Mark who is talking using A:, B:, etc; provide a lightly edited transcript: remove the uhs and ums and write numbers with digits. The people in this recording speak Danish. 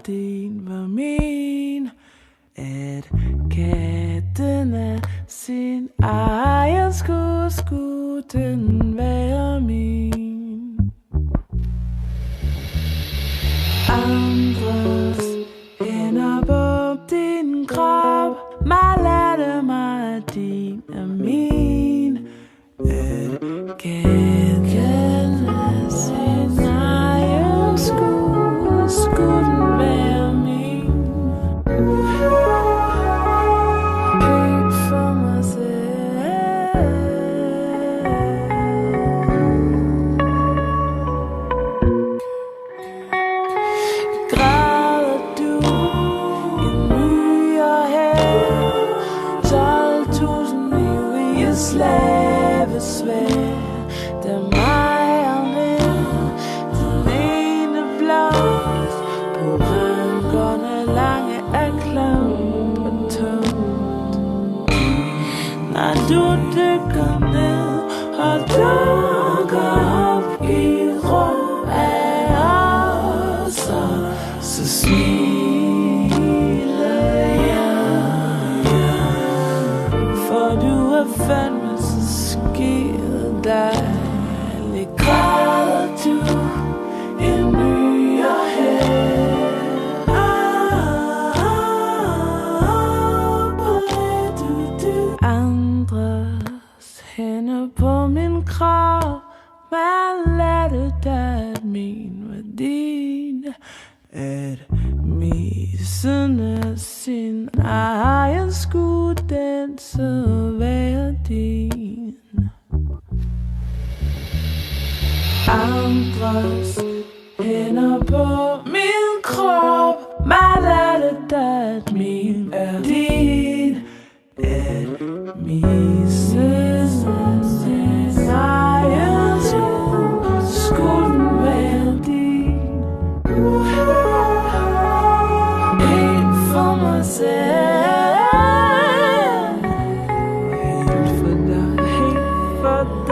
A: din var min. At katten er sin egen skulle den være min. Andres hænder på din krop, mig lærte mig, at din er min. At katten er sin egen skulle den være min. Helt for mig selv. Græder du i myer her, 12.000 liv i et slavesvær. Det er mig og med den ene blomst på rankerne lange af klump og tungt. Når du dykker ned og dukker op i rum af os, så smiler jeg, for du er fandme så skide dejlig. Græder du en myre her? Andres hænder på min krop, man lærte dig, at min var din. At misen af sin egen skulle den så være din. Andres hænder på min krop, man lærte dig, at min er din. At misen af sin egen skulle den være din. Helt for mig selv. Helt for dig, helt for dig.